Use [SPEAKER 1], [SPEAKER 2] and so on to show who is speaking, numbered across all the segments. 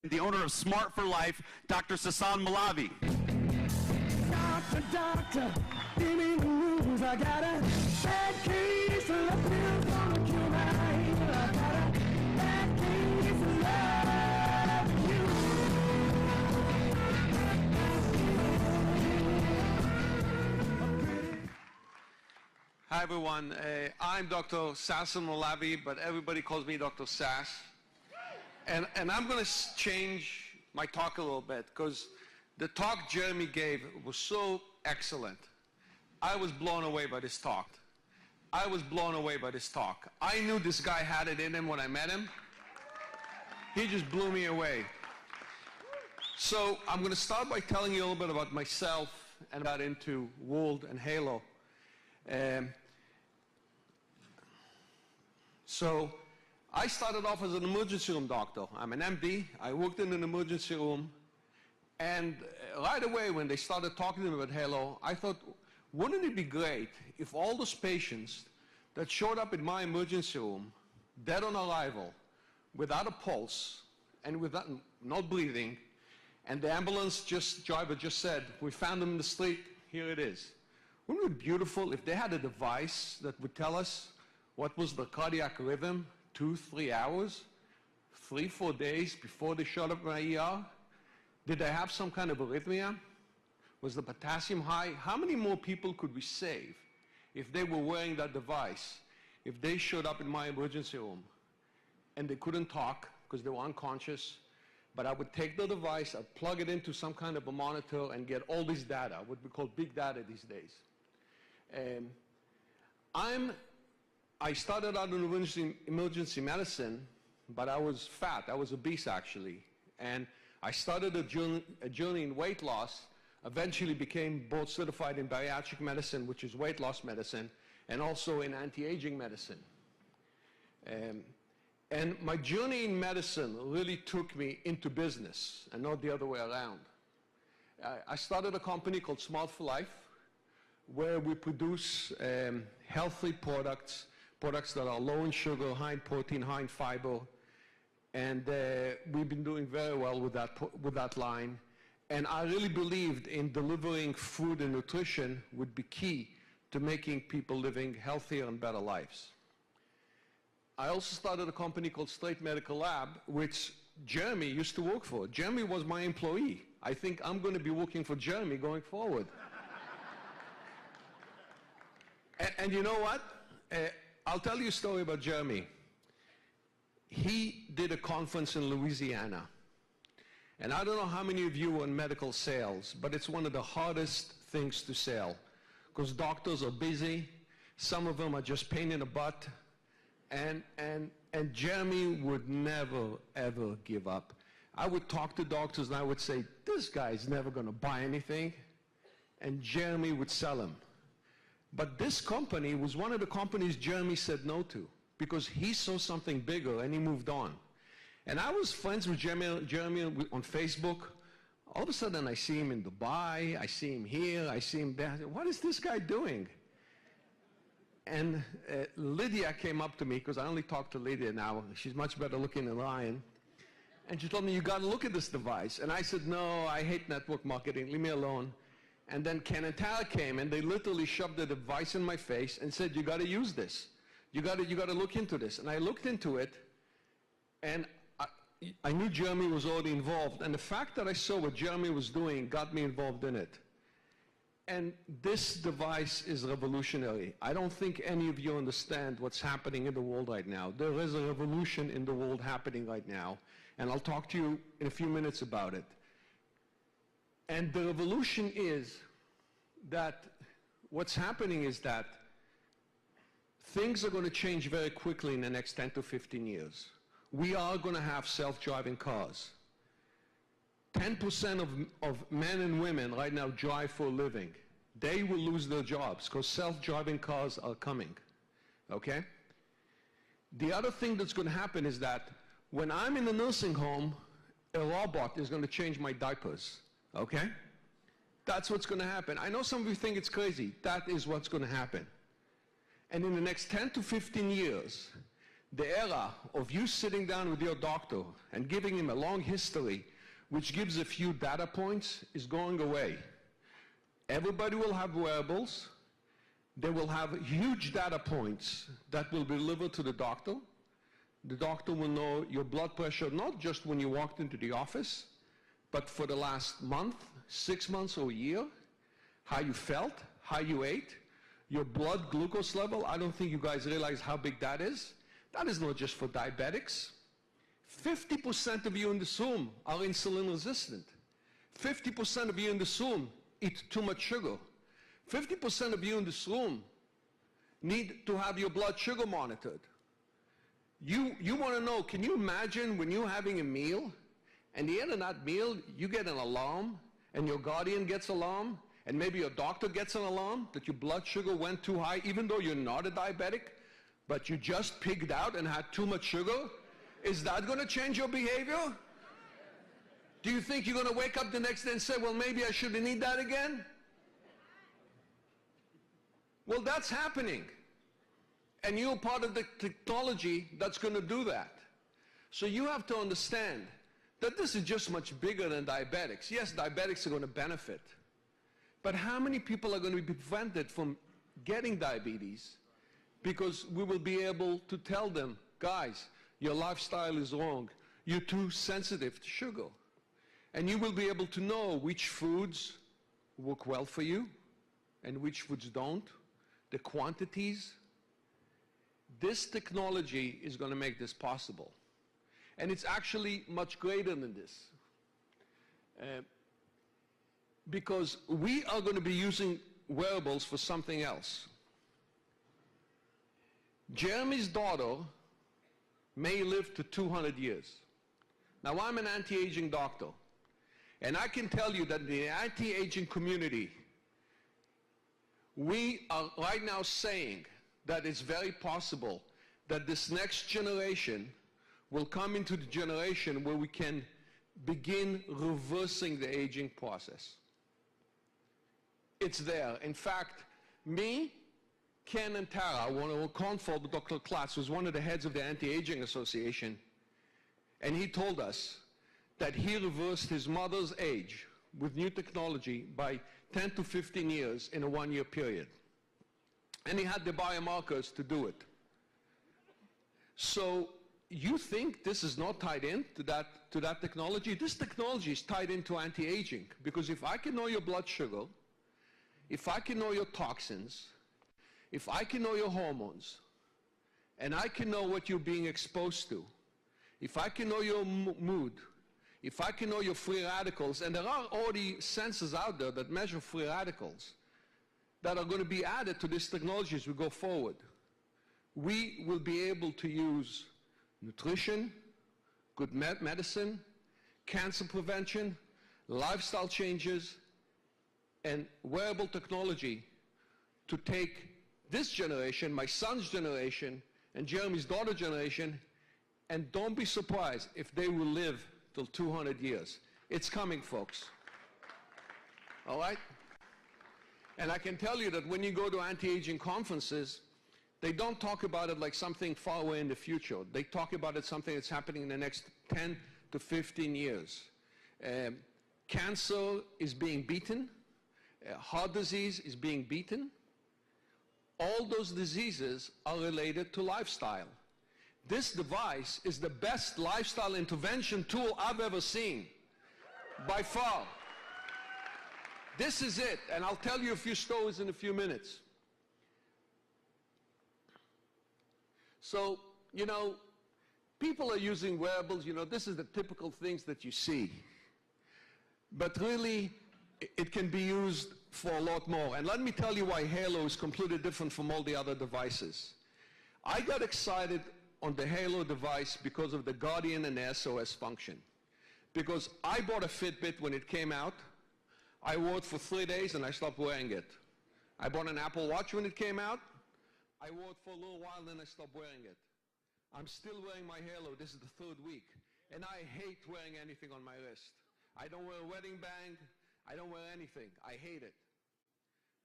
[SPEAKER 1] The owner of Smart for Life, Dr. Sassan Malavi.
[SPEAKER 2] Doctor, give me the rules. I got a bad case of love pills gonna kill my heel. I got a bad case of love you.
[SPEAKER 3] Hi everyone, I'm Dr. Sass Malavi, but everybody calls me Dr. Sass. And I'm going to change my talk a little bit because the talk Jeremy gave was so excellent. I was blown away by this talk. I knew this guy had it in him when I met him. He just blew me away. So I'm going to start by telling you a little bit about myself and about into World and Helo. So I started off as an emergency room doctor. I'm an MD. I worked in an emergency room. And right away, when they started talking to me about Helo, I thought, wouldn't it be great if all those patients that showed up in my emergency room, dead on arrival, without a pulse, and without not breathing, and the ambulance driver just said, we found them in the street, here it is. Wouldn't it be beautiful if they had a device that would tell us what was the cardiac rhythm 2-3 hours, 3-4 days before they showed up in my ER? Did they have some kind of arrhythmia? Was the potassium high? How many more people could we save if they were wearing that device, if they showed up in my emergency room and they couldn't talk because they were unconscious, but I would take the device, I'd plug it into some kind of a monitor and get all this data, what we call big data these days. I started out in emergency medicine, but I was fat. I was obese, actually. And I started a journey in weight loss, eventually became board certified in bariatric medicine, which is weight loss medicine, and also in anti-aging medicine. And my journey in medicine really took me into business and not the other way around. I started a company called Smart for Life, where we produce healthy products that are low in sugar, high in protein, high in fiber, and we've been doing very well with that line. And I really believed in delivering food and nutrition would be key to making people living healthier and better lives. I also started a company called Straight Medical Lab, which Jeremy used to work for. Jeremy was my employee. I think I'm going to be working for Jeremy going forward. And you know what? I'll tell you a story about Jeremy. He did a conference in Louisiana. And I don't know how many of you are in medical sales, but it's one of the hardest things to sell because doctors are busy. Some of them are just pain in the butt. And Jeremy would never, ever give up. I would talk to doctors and I would say, this guy's never going to buy anything. And Jeremy would sell them. But this company was one of the companies Jeremy said no to because he saw something bigger and he moved on. And I was friends with Jeremy on Facebook. All of a sudden I see him in Dubai, I see him here, I see him there. I said, what is this guy doing? And Lydia came up to me because I only talk to Lydia now. She's much better looking than Ryan. And she told me, you got to look at this device. And I said, no, I hate network marketing, leave me alone. And then Ken and Tara came and they literally shoved the device in my face and said, you got to use this. You got to look into this. And I looked into it and I knew Jeremy was already involved. And the fact that I saw what Jeremy was doing got me involved in it. And this device is revolutionary. I don't think any of you understand what's happening in the world right now. There is a revolution in the world happening right now. And I'll talk to you in a few minutes about it. And the revolution is that what's happening is that things are going to change very quickly in the next 10 to 15 years. We are going to have self-driving cars. 10% of men and women right now drive for a living. They will lose their jobs because self-driving cars are coming. Okay? The other thing that's going to happen is that when I'm in a nursing home, a robot is going to change my diapers. Okay? That's what's going to happen. I know some of you think it's crazy. That is what's going to happen. And in the next 10 to 15 years, The era of you sitting down with your doctor and giving him a long history, which gives a few data points, is going away. Everybody will have wearables. They will have huge data points that will be delivered to the doctor. The doctor will know your blood pressure, not just when you walked into the office, but for the last month, 6 months, or a year, how you felt, how you ate, your blood glucose level. I don't think you guys realize how big that is. That is not just for diabetics. 50% of you in this room are insulin resistant. 50% of you in this room eat too much sugar. 50% of you in this room need to have your blood sugar monitored. You want to know, can you imagine when you're having a meal, and the end of that meal, you get an alarm, and your guardian gets an alarm, and maybe your doctor gets an alarm that your blood sugar went too high, even though you're not a diabetic, but you just pigged out and had too much sugar? Is that going to change your behavior? Do you think you're going to wake up the next day and say, well, maybe I shouldn't eat that again? Well, that's happening. And you're part of the technology that's going to do that. So you have to understand that this is just much bigger than diabetics. Yes, diabetics are going to benefit. But how many people are going to be prevented from getting diabetes because we will be able to tell them, guys, your lifestyle is wrong. You're too sensitive to sugar. And you will be able to know which foods work well for you and which foods don't, the quantities. This technology is going to make this possible. And it's actually much greater than this. Because we are going to be using wearables for something else. Jeremy's daughter may live to 200 years. Now, I'm an anti-aging doctor, and I can tell you that in the anti-aging community, we are right now saying that it's very possible that this next generation will come into the generation where we can begin reversing the aging process. It's there. In fact, me, Ken, and Tara, one of our consult, Dr. Klatz, was one of the heads of the Anti-Aging Association, and he told us that he reversed his mother's age with new technology by 10 to 15 years in a one-year period. And he had the biomarkers to do it. So you think this is not tied in to that technology? This technology is tied into anti-aging, because if I can know your blood sugar, if I can know your toxins, if I can know your hormones, and I can know what you're being exposed to, if I can know your mood, if I can know your free radicals, and there are already sensors out there that measure free radicals that are going to be added to this technology as we go forward, we will be able to use nutrition, good medicine, cancer prevention, lifestyle changes, and wearable technology to take this generation, my son's generation, and Jeremy's daughter's generation, and don't be surprised if they will live till 200 years. It's coming, folks. All right? And I can tell you that when you go to anti-aging conferences, they don't talk about it like something far away in the future. They talk about it something that's happening in the next 10 to 15 years. Cancer is being beaten. Heart disease is being beaten. All those diseases are related to lifestyle. This device is the best lifestyle intervention tool I've ever seen, by far. This is it, and I'll tell you a few stories in a few minutes. So, you know, people are using wearables, you know, this is the typical things that you see. But really, it can be used for a lot more. And let me tell you why Helo is completely different from all the other devices. I got excited on the Helo device because of the Guardian and the SOS function. Because I bought a Fitbit when it came out. I wore it for 3 days and I stopped wearing it. I bought an Apple Watch when it came out. I wore it for a little while, then I stopped wearing it. I'm still wearing my Helo. This is the 3rd week. And I hate wearing anything on my wrist. I don't wear a wedding band. I don't wear anything. I hate it.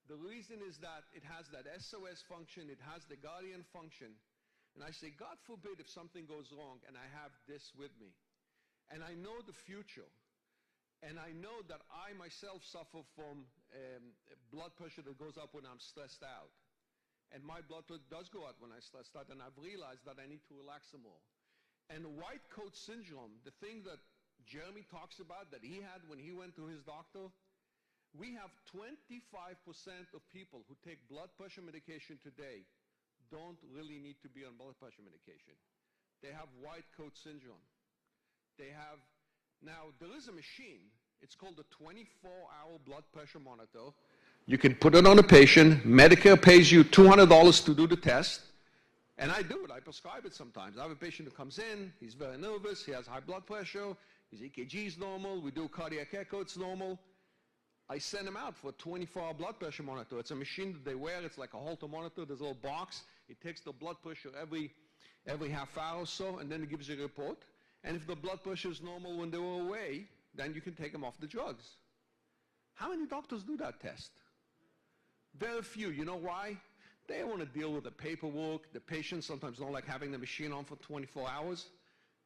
[SPEAKER 3] The reason is that it has that SOS function. It has the Guardian function. And I say, God forbid if something goes wrong and I have this with me. And I know the future. And I know that I myself suffer from blood pressure that goes up when I'm stressed out. And my blood pressure does go up when I'm stressed out, and I've realized that I need to relax some more. And white coat syndrome, the thing that Jeremy talks about that he had when he went to his doctor, we have 25% of people who take blood pressure medication today don't really need to be on blood pressure medication. They have white coat syndrome. They have, now there is a machine, it's called a 24-hour blood pressure monitor. You can put it on a patient, Medicare pays you $200 to do the test, and I do it, I prescribe it sometimes. I have a patient who comes in, he's very nervous, he has high blood pressure, his EKG is normal, we do cardiac echo, it's normal. I send him out for a 24-hour blood pressure monitor. It's a machine that they wear, it's like a Holter monitor, there's a little box, it takes the blood pressure every half hour or so, and then it gives you a report. And if the blood pressure is normal when they were away, then you can take them off the drugs. How many doctors do that test? Very few. You know why? They want to deal with the paperwork. The patients sometimes don't like having the machine on for 24 hours.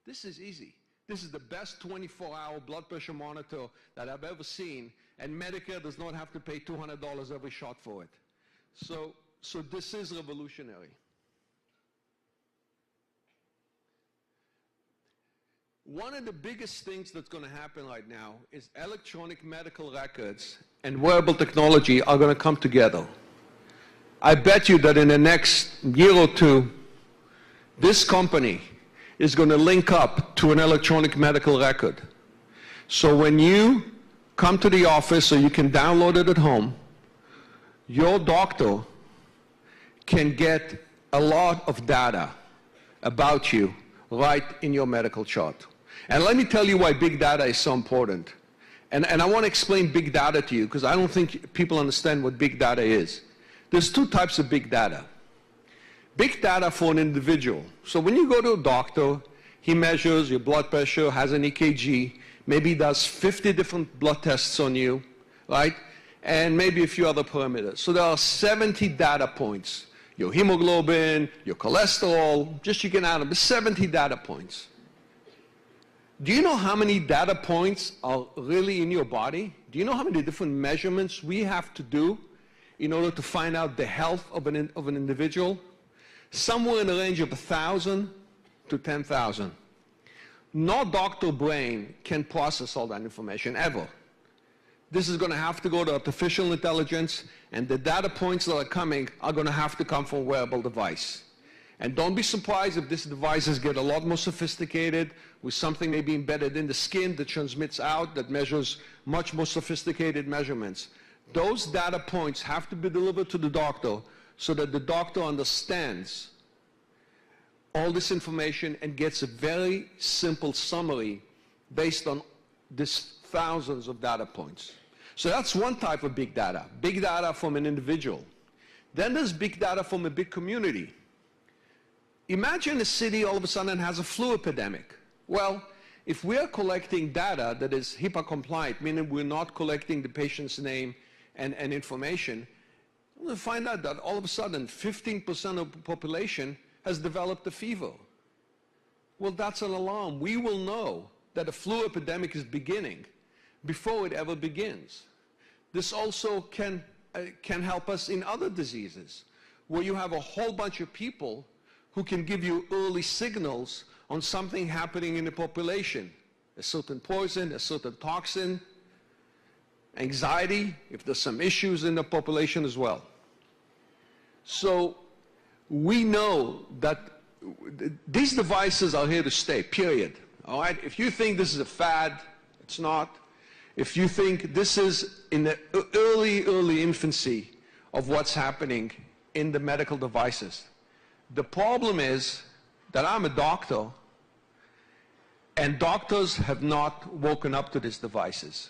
[SPEAKER 3] This is easy. This is the best 24-hour blood pressure monitor that I've ever seen, and Medicare does not have to pay $200 every shot for it. So this is revolutionary. One of the biggest things that's going to happen right now is electronic medical records and wearable technology are going to come together. I bet you that in the next year or two, this company is going to link up to an electronic medical record. So when you come to the office or you can download it at home, your doctor can get a lot of data about you right in your medical chart. And let me tell you why big data is so important. And I want to explain big data to you because I don't think people understand what big data is. There's two types of big data. Big data for an individual. So when you go to a doctor, he measures your blood pressure, has an EKG, maybe does 50 different blood tests on you, right? And maybe a few other parameters. So there are 70 data points. Your hemoglobin, your cholesterol, just you can add them, 70 data points. Do you know how many data points are really in your body? Do you know how many different measurements we have to do in order to find out the health of an individual? Somewhere in the range of 1,000 to 10,000. No doctor brain can process all that information, ever. This is going to have to go to artificial intelligence, and the data points that are coming are going to have to come from a wearable device. And don't be surprised if these devices get a lot more sophisticated with something maybe embedded in the skin that transmits out, that measures much more sophisticated measurements. Those data points have to be delivered to the doctor so that the doctor understands all this information and gets a very simple summary based on these thousands of data points. So that's one type of big data from an individual. Then there's big data from a big community. Imagine a city all of a sudden has a flu epidemic. Well, if we're collecting data that is HIPAA compliant, meaning we're not collecting the patient's name and information, we'll find out that all of a sudden 15% of the population has developed a fever. Well, that's an alarm. We will know that a flu epidemic is beginning before it ever begins. This also can help us in other diseases, where you have a whole bunch of people who can give you early signals on something happening in the population, a certain poison, a certain toxin, anxiety, if there's some issues in the population as well. So we know that these devices are here to stay, period. All right? If you think this is a fad, it's not. If you think this is in the early infancy of what's happening in the medical devices, the problem is that I'm a doctor, and doctors have not woken up to these devices.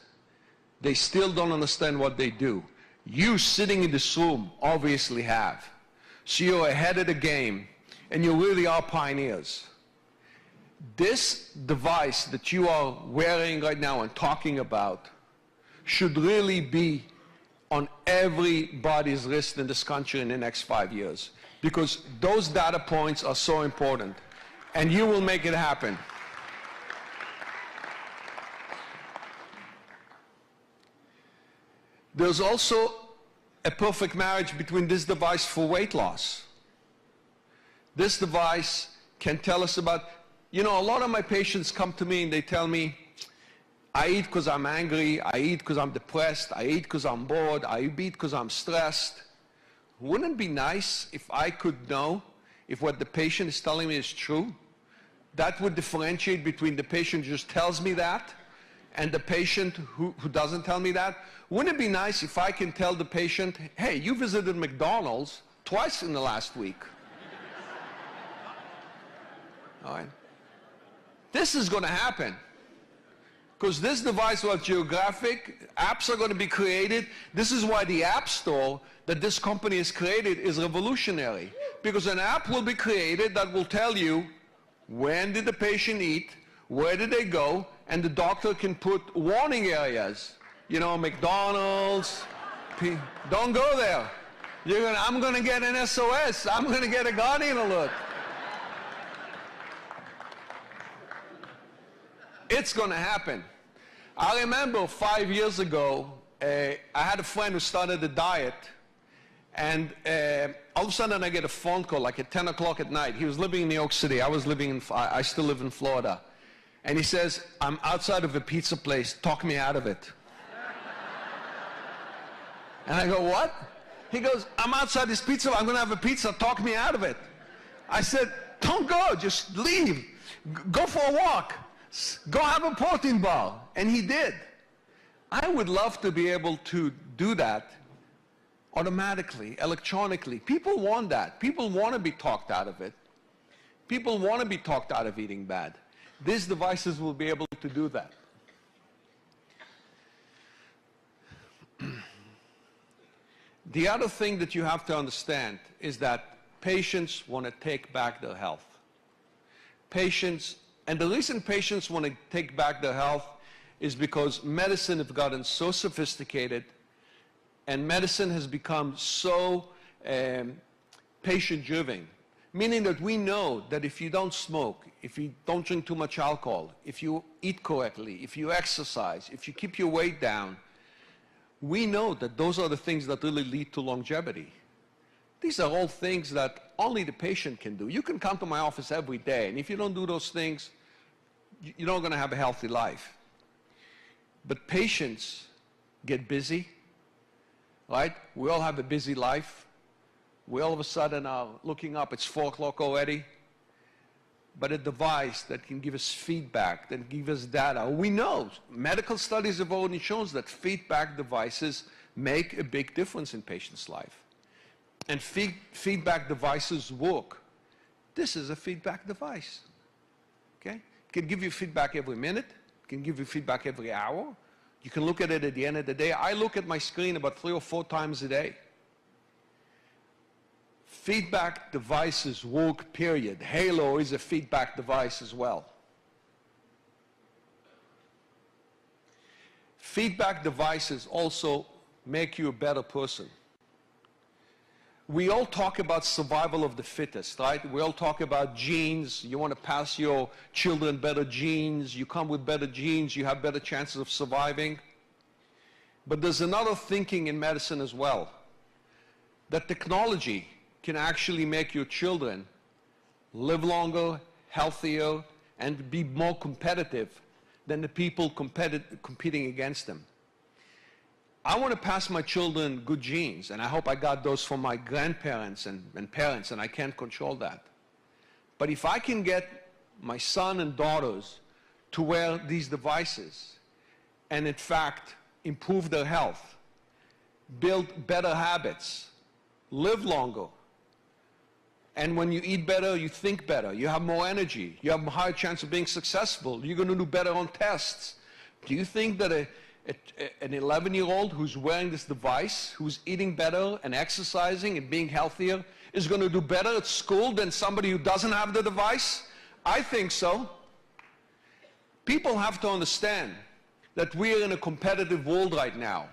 [SPEAKER 3] They still don't understand what they do. You sitting in this room obviously have. So you're ahead of the game, and you really are pioneers. This device that you are wearing right now and talking about should really be on everybody's wrist in this country in the next 5 years. because those data points are so important, and you will make it happen. There's also a perfect marriage between this device for weight loss. This device can tell us about, you know, a lot of my patients come to me and they tell me, I eat because I'm angry, I eat because I'm depressed, I eat because I'm bored, I eat because I'm stressed. Wouldn't it be nice if I could know if what the patient is telling me is true? That would differentiate between the patient who just tells me that and the patient who doesn't tell me that. Wouldn't it be nice if I can tell the patient, hey, you visited McDonald's twice in the last week? All right. This is going to happen because this device will have geographic, apps are going to be created. This is why the App Store that this company has created is revolutionary, because an app will be created that will tell you when did the patient eat, where did they go, and the doctor can put warning areas. You know, McDonald's, don't go there. I'm going to get an SOS. I'm going to get a Guardian alert. It's going to happen. I remember 5 years ago, I had a friend who started a diet, and all of a sudden I get a phone call like at 10 o'clock at night. He was living in New York City. I still live in Florida. And he says, I'm outside of a pizza place. Talk me out of it. And I go, what? He goes, I'm outside this pizza. I'm going to have a pizza. Talk me out of it. I said, don't go. Just leave. Go for a walk. Go have a protein bar. And he did. I would love to be able to do that automatically, electronically. People want that. People want to be talked out of it. People want to be talked out of eating bad. These devices will be able to do that. The other thing that you have to understand is that patients want to take back their health. And the reason patients want to take back their health is because medicine has gotten so sophisticated and medicine has become so patient-driven, meaning that we know that if you don't smoke, if you don't drink too much alcohol, if you eat correctly, if you exercise, if you keep your weight down, we know that those are the things that really lead to longevity. These are all things that only the patient can do. You can come to my office every day, and if you don't do those things, you're not going to have a healthy life. But patients get busy, right? We all have a busy life. We all of a sudden are looking up, it's 4 o'clock already. But a device that can give us feedback, that can give us data. We know, medical studies have already shown that feedback devices make a big difference in patients' life. And feedback devices work. This is a feedback device, okay? It can give you feedback every minute. It can give you feedback every hour. You can look at it at the end of the day. I look at my screen about 3 or 4 times a day. Feedback devices work, period. Helo is a feedback device as well. Feedback devices also make you a better person. We all talk about survival of the fittest, right? We all talk about genes. You want to pass your children better genes. You come with better genes. You have better chances of surviving. But there's another thinking in medicine as well, that technology can actually make your children live longer, healthier, and be more competitive than the people competing against them. I want to pass my children good genes, and I hope I got those from my grandparents and parents, and I can't control that. But if I can get my son and daughters to wear these devices and, in fact, improve their health, build better habits, live longer, and when you eat better, you think better, you have more energy, you have a higher chance of being successful, you're going to do better on tests. Do you think that an 11-year-old who's wearing this device, who's eating better and exercising and being healthier, is going to do better at school than somebody who doesn't have the device? I think so. People have to understand that we're in a competitive world right now.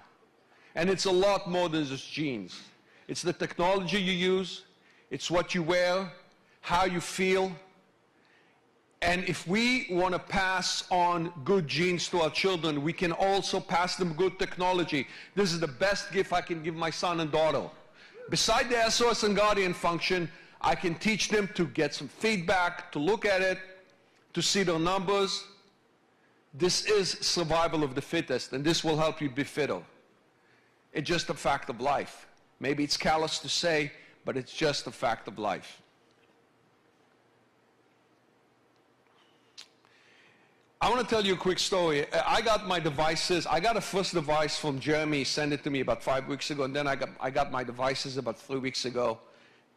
[SPEAKER 3] And it's a lot more than just genes. It's the technology you use. It's what you wear, how you feel. And if we want to pass on good genes to our children, we can also pass them good technology. This is the best gift I can give my son and daughter. Beside the SOS and Guardian function, I can teach them to get some feedback, to look at it, to see their numbers. This is survival of the fittest, and this will help you be fitter. It's just a fact of life. Maybe it's callous to say, but it's just a fact of life. I want to tell you a quick story. I got my devices. I got a first device from Jeremy. He sent it to me about 5 weeks ago, and then I got my devices about 3 weeks ago,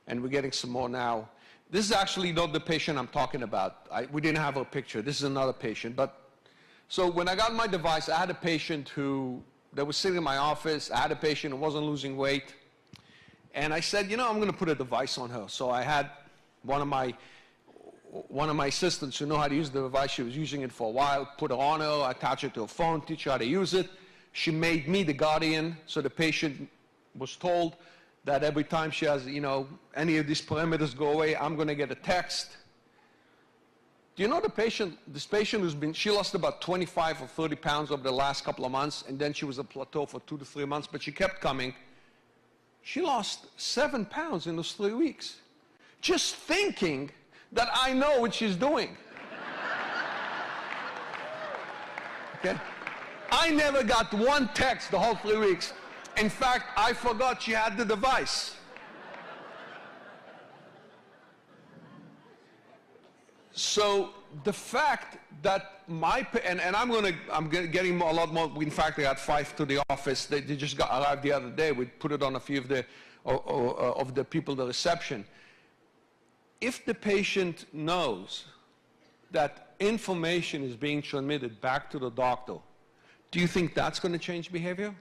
[SPEAKER 3] and we're getting some more now. This is actually not the patient I'm talking about. We didn't have a picture. This is another patient. So when I got my device, I had a patient that was sitting in my office. I had a patient who wasn't losing weight. And I said, you know, I'm going to put a device on her. So I had one of my assistants who know how to use the device. She was using it for a while, put it on her, attach it to her phone, teach her how to use it. She made me the guardian, so the patient was told that every time she has, you know, any of these parameters go away, I'm going to get a text. Do you know this patient she lost about 25 or 30 pounds over the last couple of months, and then she was a plateau for 2 to 3 months, but she kept coming. She lost 7 pounds in those 3 weeks. Just thinking that I know what she's doing. Okay? I never got one text the whole 3 weeks. In fact, I forgot she had the device. So the fact that I'm getting a lot more. In fact, I got 5 to the office. They just arrived the other day. We put it on a few of the people at the reception. If the patient knows that information is being transmitted back to the doctor, do you think that's going to change behavior?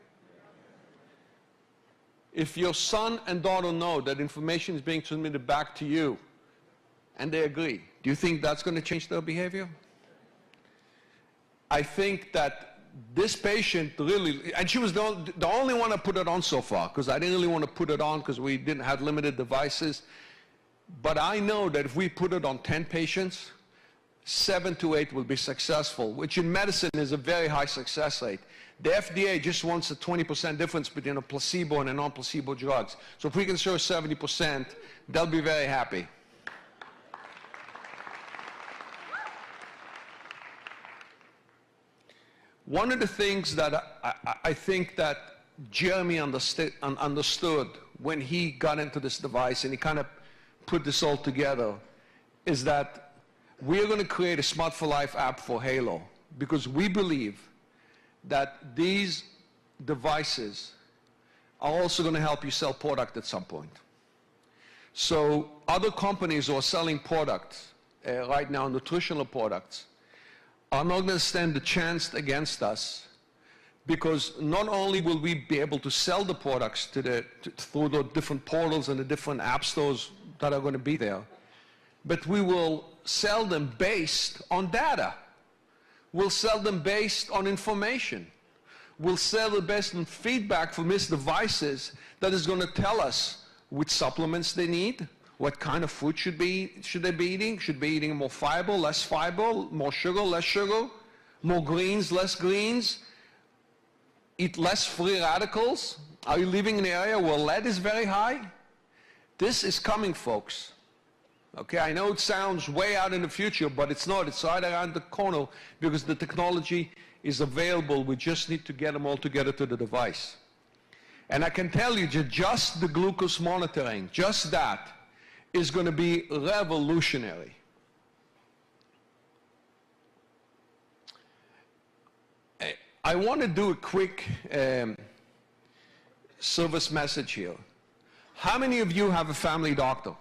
[SPEAKER 3] If your son and daughter know that information is being transmitted back to you, and they agree, do you think that's going to change their behavior? I think that this patient really, and she was the only one I put it on so far, because I didn't really want to put it on because we didn't have limited devices. But I know that if we put it on 10 patients, 7 to 8 will be successful, which in medicine is a very high success rate. The FDA just wants a 20% difference between a placebo and a non-placebo drugs. So if we can show 70%, they'll be very happy. One of the things that I think that Jeremy understood when he got into this device, and he kind of put this all together, is that we're going to create a Smart for Life app for Helo, because we believe that these devices are also going to help you sell product at some point. So other companies who are selling products right now, nutritional products, are not going to stand a chance against us, because not only will we be able to sell the products through the different portals and the different app stores that are going to be there, but we will sell them based on data. We'll sell them based on information. We'll sell them based on feedback from these devices that is going to tell us which supplements they need, what kind of food should they be eating? Should be eating more fiber, less fiber, more sugar, less sugar, more greens, less greens, eat less free radicals. Are you living in an area where lead is very high? This is coming, folks. Okay, I know it sounds way out in the future, but it's not. It's right around the corner, because the technology is available. We just need to get them all together to the device. And I can tell you that just the glucose monitoring, just that, is going to be revolutionary. I want to do a quick service message here. How many of you have a family doctor?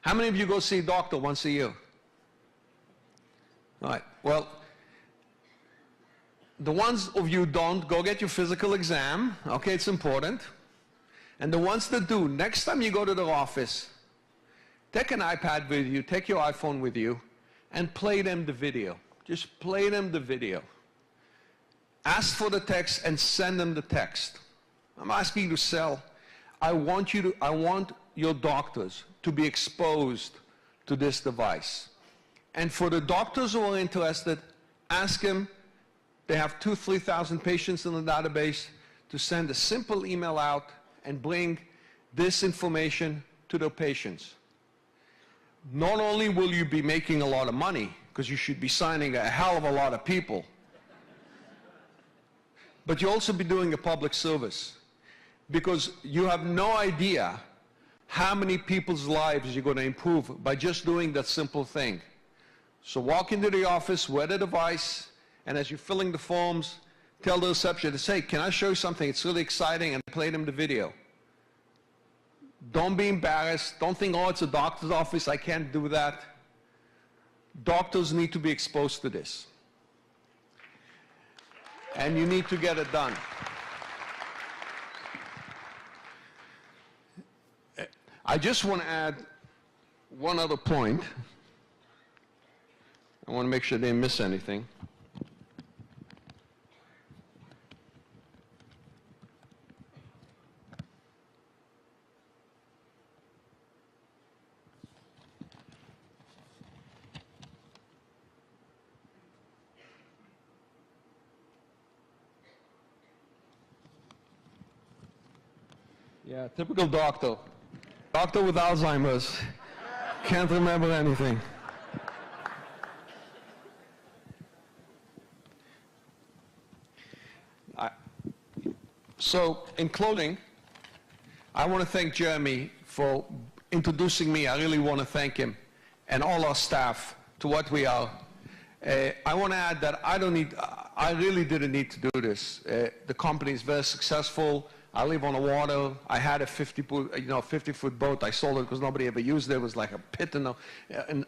[SPEAKER 3] How many of you go see a doctor once a year? All right, well, the ones of you don't, go get your physical exam. Okay, it's important. And the ones that do, next time you go to their office, take an iPad with you, take your iPhone with you, and play them the video. Just play them the video. Ask for the text and send them the text. I'm asking you to sell. I want your doctors to be exposed to this device. And for the doctors who are interested, ask them, they have 2,000 to 3,000 patients in the database, to send a simple email out and bring this information to their patients. Not only will you be making a lot of money, because you should be signing a hell of a lot of people, but you'll also be doing a public service, because you have no idea how many people's lives you're going to improve by just doing that simple thing. So walk into the office, wear the device, and as you're filling the forms, tell the receptionist, hey, can I show you something? It's really exciting, and play them the video. Don't be embarrassed. Don't think, oh, it's a doctor's office, I can't do that. Doctors need to be exposed to this. And you need to get it done. I just want to add one other point. I want to make sure they didn't miss anything. Yeah, typical doctor. Doctor with Alzheimer's. Can't remember anything. So, in closing, I want to thank Jeremy for introducing me. I really want to thank him and all our staff to what we are. I want to add that I really didn't need to do this. The company is very successful. I live on the water. I had a 50-foot boat. I sold it because nobody ever used it. It was like a pit and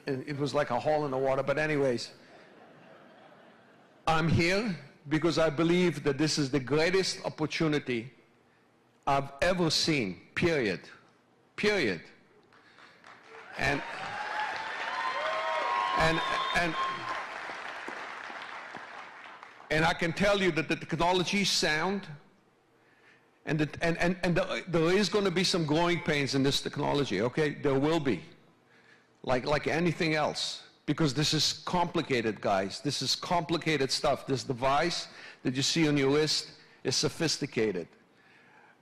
[SPEAKER 3] it was like a hole in the water. But anyways, I'm here because I believe that this is the greatest opportunity I've ever seen, period. Period. And I can tell you that the technology is sound, and there is going to be some growing pains in this technology, okay? There will be, like anything else. Because this is complicated, guys. This is complicated stuff. This device that you see on your wrist is sophisticated.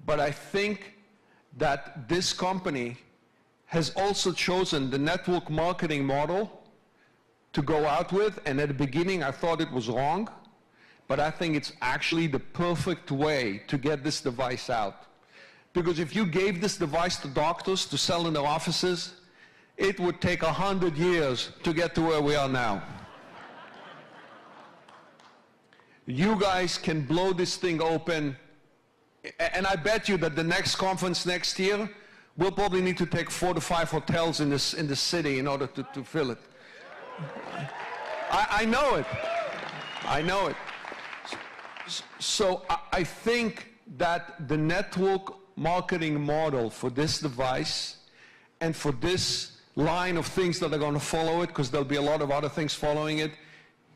[SPEAKER 3] But I think that this company has also chosen the network marketing model to go out with, and at the beginning I thought it was wrong, but I think it's actually the perfect way to get this device out. Because if you gave this device to doctors to sell in their offices, it would take 100 years to get to where we are now. You guys can blow this thing open, and I bet you that the next conference next year, we'll probably need to take 4 to 5 hotels in the city in order to fill it. I know it. I know it. So I think that the network marketing model for this device and for this line of things that are going to follow it, because there'll be a lot of other things following it,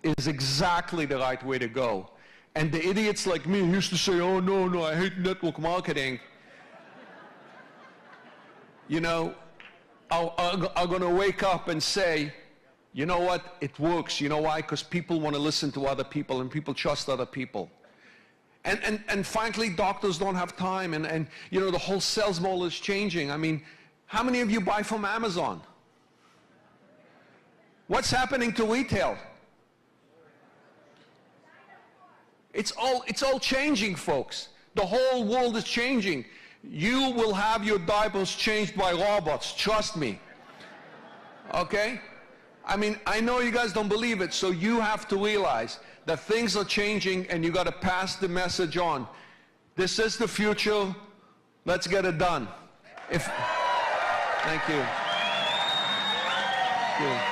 [SPEAKER 3] is exactly the right way to go. And the idiots like me used to say, oh no, I hate network marketing, you know, are going to wake up and say, you know what, it works. You know why? Because people want to listen to other people and people trust other people. And frankly, doctors don't have time, and you know, the whole sales model is changing. I mean, how many of you buy from Amazon? What's happening to retail? It's all changing, folks. The whole world is changing. You will have your diapers changed by robots, trust me. Okay? I mean, I know you guys don't believe it, so you have to realize that things are changing and you got to pass the message on. This is the future. Let's get it done. Thank you. Thank you.